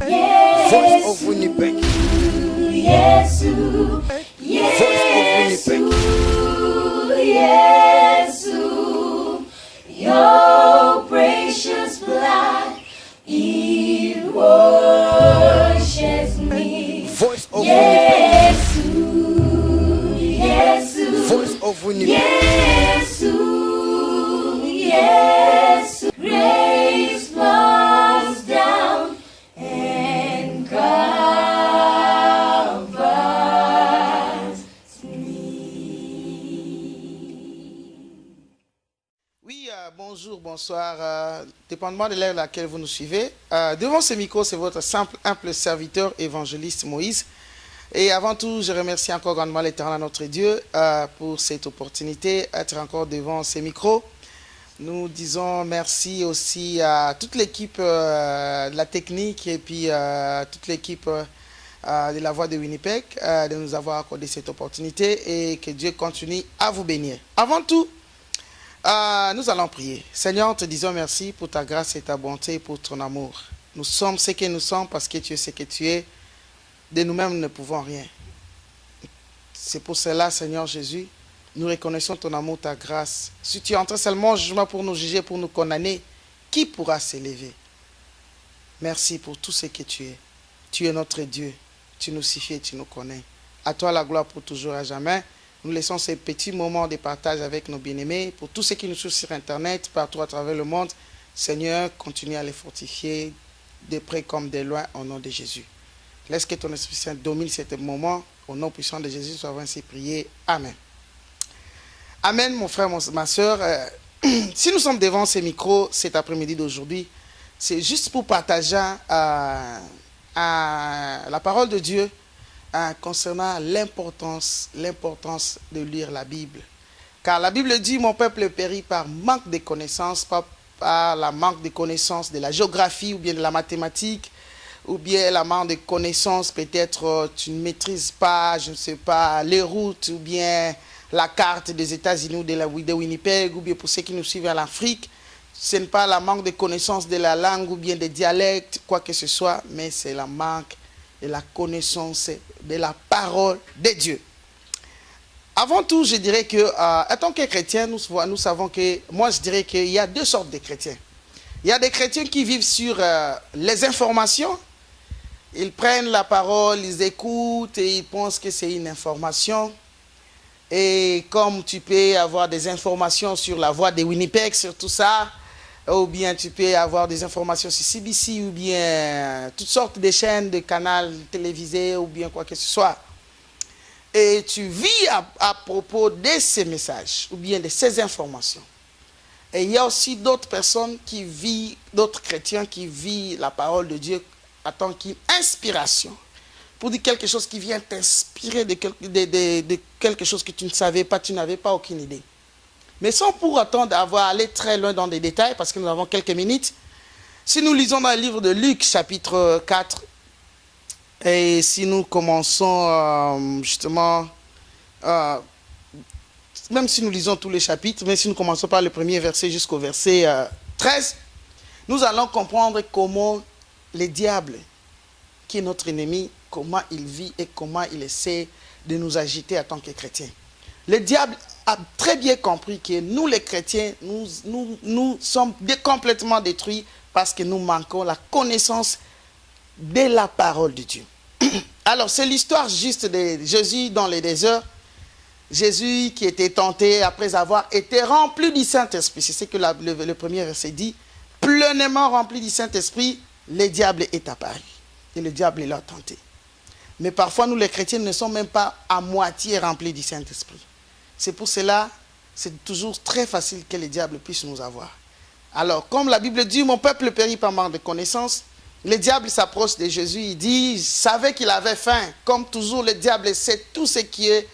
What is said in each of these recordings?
Voice of Winnipeg. Yesu, Yesu, Yesu, your precious blood, it washes me. Voice of Winnipeg. Yesu, Voice of Winnipeg. Yesu, Yesu, grace falls down and covers me. Oui, bonjour, bonsoir, dépendamment de l'heure à laquelle vous nous suivez. Devant ce micro, c'est votre simple, humble serviteur, évangéliste Moïse. Et avant tout, je remercie encore grandement l'Éternel, notre Dieu, pour cette opportunité d'être encore devant ces micros. Nous disons merci aussi à toute l'équipe de la technique et puis toute l'équipe de la Voix de Winnipeg de nous avoir accordé cette opportunité et que Dieu continue à vous bénir. Avant tout, nous allons prier. Seigneur, te disons merci pour ta grâce et ta bonté et pour ton amour. Nous sommes ce que nous sommes parce que tu es ce que tu es. De nous-mêmes, nous ne pouvons rien. C'est pour cela, Seigneur Jésus, nous reconnaissons ton amour, ta grâce. Si tu entres seulement en jugement pour nous juger, pour nous condamner, qui pourra s'élever? Merci pour tout ce que tu es. Tu es notre Dieu. Tu nous suffis et tu nous connais. À toi la gloire pour toujours à jamais. Nous laissons ces petits moments de partage avec nos bien-aimés. Pour tous ceux qui nous suivent sur Internet, partout à travers le monde, Seigneur, continue à les fortifier de près comme de loin au nom de Jésus. Laisse que ton Esprit Saint domine cet moment. Au nom puissant de Jésus, nous avons ainsi prié. Amen. Amen, mon frère, ma soeur. Si nous sommes devant ces micros cet après-midi d'aujourd'hui, c'est juste pour partager la parole de Dieu concernant l'importance de lire la Bible. Car la Bible dit, mon peuple périt par manque de connaissances, pas par la manque de connaissances de la géographie ou bien de la mathématique, ou bien la manque de connaissances, peut-être tu ne maîtrises pas, je ne sais pas, les routes, ou bien la carte des États-Unis ou de Winnipeg, ou bien pour ceux qui nous suivent en Afrique, ce n'est pas la manque de connaissances de la langue ou bien des dialectes, quoi que ce soit, mais c'est la manque de la connaissance de la parole de Dieu. Avant tout, je dirais que, en tant que chrétiens, nous savons que, moi je dirais qu'il y a deux sortes de chrétiens. Il y a des chrétiens qui vivent sur les informations. Ils prennent la parole, ils écoutent et ils pensent que c'est une information. Et comme tu peux avoir des informations sur la Voix de Winnipeg, sur tout ça, ou bien tu peux avoir des informations sur CBC, ou bien toutes sortes de chaînes, de canaux télévisés, ou bien quoi que ce soit. Et tu vis à propos de ces messages, ou bien de ces informations. Et il y a aussi d'autres personnes qui vivent, d'autres chrétiens qui vivent la parole de Dieu en tant qu'inspiration. Pour dire quelque chose qui vient t'inspirer de quelque chose que tu ne savais pas, tu n'avais pas aucune idée. Mais sans pour autant aller très loin dans des détails, parce que nous avons quelques minutes, si nous lisons dans le livre de Luc, chapitre 4, et si nous commençons justement, même si nous lisons tous les chapitres, mais si nous commençons par le premier verset jusqu'au verset 13, nous allons comprendre comment le diable, qui est notre ennemi, comment il vit et comment il essaie de nous agiter en tant que chrétiens. Le diable a très bien compris que nous, les chrétiens, nous sommes complètement détruits parce que nous manquons la connaissance de la parole de Dieu. Alors, c'est l'histoire juste de Jésus dans le désert. Jésus qui était tenté après avoir été rempli du Saint-Esprit. C'est ce que le premier verset dit. Pleinement rempli du Saint-Esprit, le diable est apparu. Et le diable l'a tenté. Mais parfois, nous les chrétiens ne sommes même pas à moitié remplis du Saint-Esprit. C'est pour cela, c'est toujours très facile que le diable puisse nous avoir. Alors, comme la Bible dit, mon peuple périt par manque de connaissances, le diable s'approche de Jésus, il dit, il savait qu'il avait faim. Comme toujours, le diable sait tout ce qui est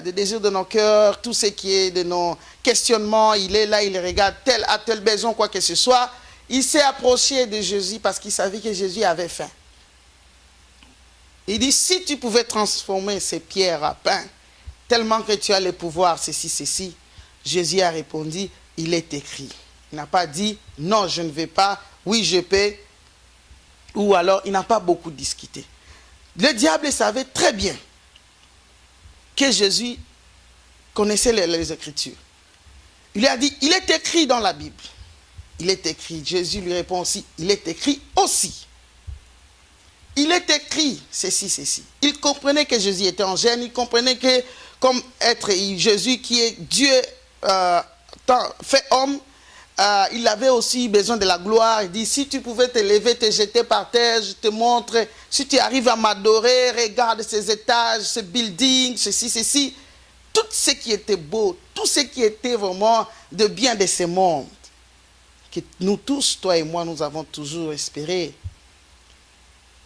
des désirs de nos cœurs, tout ce qui est de nos questionnements. Il est là, il regarde tel a tel besoin, quoi que ce soit. Il s'est approché de Jésus parce qu'il savait que Jésus avait faim. Il dit, si tu pouvais transformer ces pierres à pain, tellement que tu as le pouvoir, ceci. Jésus a répondu, il est écrit. Il n'a pas dit, non, je ne vais pas, oui, je peux. ou alors il n'a pas beaucoup discuté. Le diable savait très bien que Jésus connaissait les Écritures. Il lui a dit, il est écrit dans la Bible. Il est écrit. Jésus lui répond aussi, il est écrit aussi. Il est écrit ceci, ceci. Il comprenait que Jésus était en gêne. Il comprenait que comme être Jésus qui est Dieu fait homme, il avait aussi besoin de la gloire. Il dit, si tu pouvais te lever, te jeter par terre, je te montre. Si tu arrives à m'adorer, regarde ces étages, ce building, ceci, ceci. Tout ce qui était beau, tout ce qui était vraiment de bien de ce monde. Que nous tous, toi et moi, nous avons toujours espéré.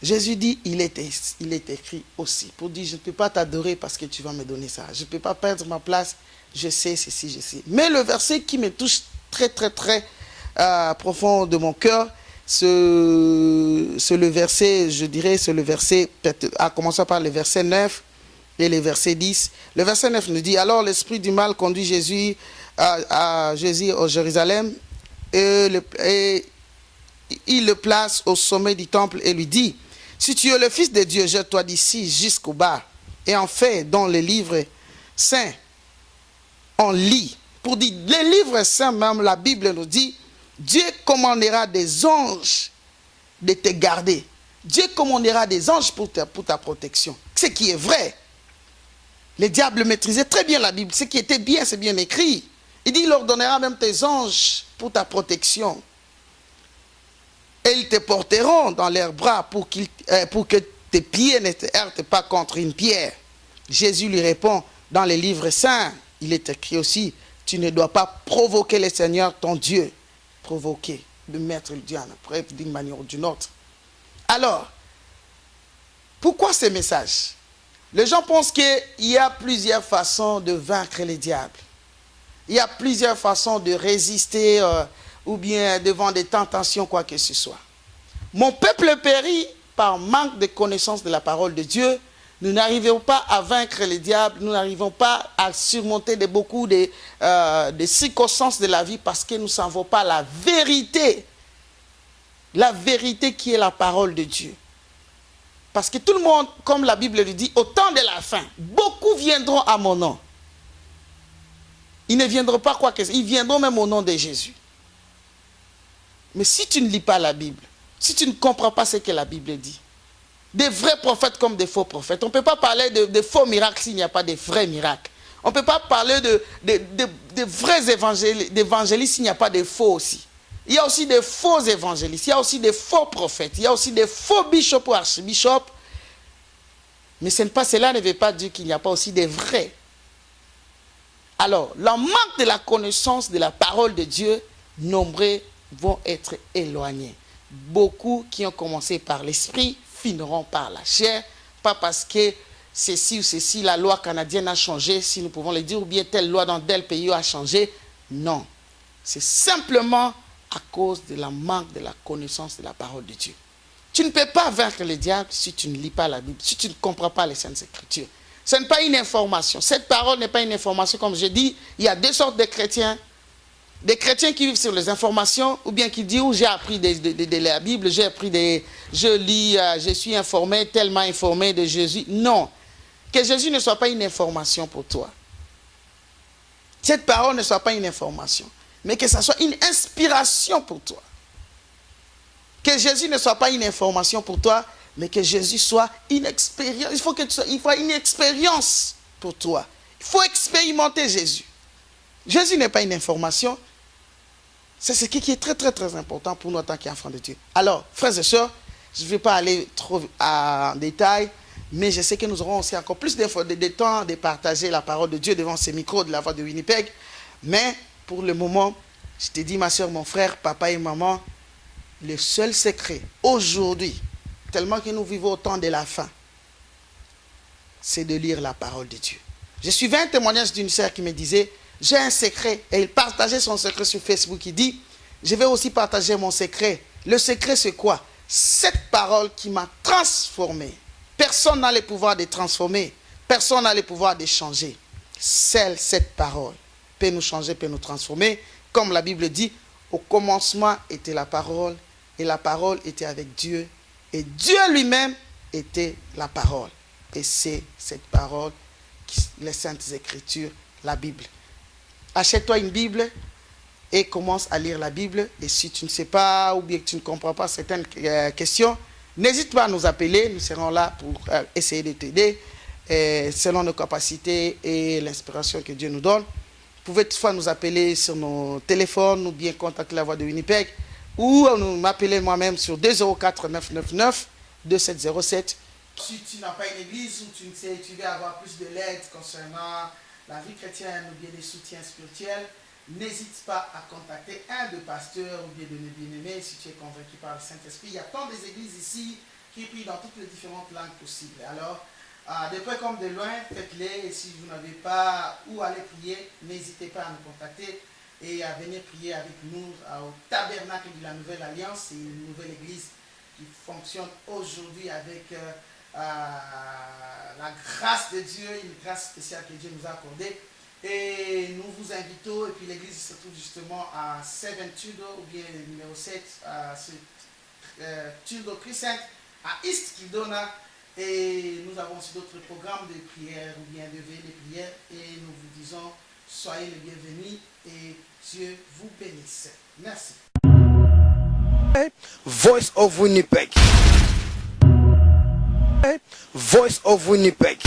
Jésus dit, il est écrit aussi. Pour dire, je ne peux pas t'adorer parce que tu vas me donner ça. Je ne peux pas perdre ma place. Je sais, ceci, je sais. Mais le verset qui me touche très, très, très profond de mon cœur, c'est le verset, je dirais, c'est le verset, à commencer par le verset 9 et le verset 10. Le verset 9 nous dit, alors l'esprit du mal conduit Jésus à Jésus au Jérusalem et il le place au sommet du temple et lui dit, si tu es le Fils de Dieu, jette-toi d'ici jusqu'au bas. Et en fait, dans les livres saints, on lit, pour dire, les livres saints, même la Bible nous dit, Dieu commandera des anges de te garder. Dieu commandera des anges pour ta protection. Ce qui est vrai. Les diables maîtrisaient très bien la Bible. Ce qui était bien, c'est bien écrit. Il dit, il leur donnera même tes anges pour ta protection. Et ils te porteront dans leurs bras pour que tes pieds ne te heurtent pas contre une pierre. Jésus lui répond, dans les livres saints, il est écrit aussi, tu ne dois pas provoquer le Seigneur ton Dieu. Provoquer, de mettre Dieu en épreuve d'une manière ou d'une autre. Alors, pourquoi ce message? Les gens pensent qu'il y a plusieurs façons de vaincre les diables. Il y a plusieurs façons de résister ou bien devant des tentations, quoi que ce soit. Mon peuple périt par manque de connaissance de la parole de Dieu. Nous n'arrivons pas à vaincre les diables, nous n'arrivons pas à surmonter beaucoup de circonstances de la vie parce que nous ne savons pas la vérité. La vérité qui est la parole de Dieu. Parce que tout le monde, comme la Bible le dit, au temps de la fin, beaucoup viendront à mon nom. Ils ne viendront pas quoi que ce soit, ils viendront même au nom de Jésus. Mais si tu ne lis pas la Bible, si tu ne comprends pas ce que la Bible dit, des vrais prophètes comme des faux prophètes, on ne peut pas parler de faux miracles s'il n'y a pas de vrais miracles. On ne peut pas parler de vrais évangélistes s'il n'y a pas de faux aussi. Il y a aussi des faux évangélistes, il y a aussi des faux prophètes, il y a aussi des faux bishops ou archibishops. Mais cela ne veut pas dire qu'il n'y a pas aussi des vrais. Alors, le manque de la connaissance de la parole de Dieu, nombreux vont être éloignés. Beaucoup qui ont commencé par l'esprit finiront par la chair, pas parce que ceci ou ceci, la loi canadienne a changé, si nous pouvons le dire, ou bien telle loi dans tel pays a changé. Non, c'est simplement à cause de la manque de la connaissance de la parole de Dieu. Tu ne peux pas vaincre le diable si tu ne lis pas la Bible, si tu ne comprends pas les Saintes Écritures. Ce n'est pas une information. Cette parole n'est pas une information. Comme je dis, il y a deux sortes de chrétiens. Des chrétiens qui vivent sur les informations, ou bien qui disent, oh, j'ai appris de la Bible, je lis, je suis informé, tellement informé de Jésus. Non. Que Jésus ne soit pas une information pour toi. Cette parole ne soit pas une information, mais que ça soit une inspiration pour toi. Que Jésus ne soit pas une information pour toi, mais que Jésus soit une expérience. Il faut une expérience pour toi. Il faut expérimenter Jésus. Jésus n'est pas une information. C'est ce qui est très, très, très important pour nous en tant qu'enfants de Dieu. Alors, frères et sœurs, je ne vais pas aller trop en détail, mais je sais que nous aurons aussi encore plus de temps de partager la parole de Dieu devant ces micros de la voix de Winnipeg. Mais pour le moment, je te dis, ma soeur, mon frère, papa et maman, le seul secret aujourd'hui, tellement que nous vivons au temps de la fin, c'est de lire la parole de Dieu. Je suivais un témoignage d'une sœur qui me disait, j'ai un secret, et il partageait son secret sur Facebook. Il dit, je vais aussi partager mon secret. Le secret, c'est quoi? Cette parole qui m'a transformé. Personne n'a le pouvoir de transformer. Personne n'a le pouvoir de changer. Seule cette parole peut nous changer, peut nous transformer. Comme la Bible dit, au commencement était la parole, et la parole était avec Dieu, Et Dieu lui-même était la parole. Et c'est cette parole, les Saintes Écritures, la Bible. Achète-toi une Bible et commence à lire la Bible. Et si tu ne sais pas ou bien que tu ne comprends pas certaines questions, n'hésite pas à nous appeler. Nous serons là pour essayer de t'aider selon nos capacités et l'inspiration que Dieu nous donne. Vous pouvez toutefois nous appeler sur nos téléphones ou bien contacter la voix de Winnipeg ou m'appeler moi-même sur 204 999 2707. Si tu n'as pas une église ou tu veux avoir plus de l'aide concernant la vie chrétienne ou bien des soutiens spirituels, n'hésite pas à contacter un des pasteurs ou bien de nos bien-aimés si tu es convaincu par le Saint-Esprit. Il y a tant des églises ici qui prient dans toutes les différentes langues possibles. Alors, de près comme de loin, faites-les. Et si vous n'avez pas où aller prier, n'hésitez pas à nous contacter et à venir prier avec nous au Tabernacle de la Nouvelle Alliance. C'est une nouvelle église qui fonctionne aujourd'hui avec la grâce de Dieu, une grâce spéciale que Dieu nous a accordée. Et nous vous invitons, et puis l'église se trouve justement à 7 Tudor, ou bien le numéro 7, à Tudor Crescent, à East Kildona. Et nous avons aussi d'autres programmes de prière ou bien de veillée de prière. Et nous vous disons, soyez les bienvenus et Dieu vous bénisse. Merci. Voice of Winnipeg. Voice of Winnipeg.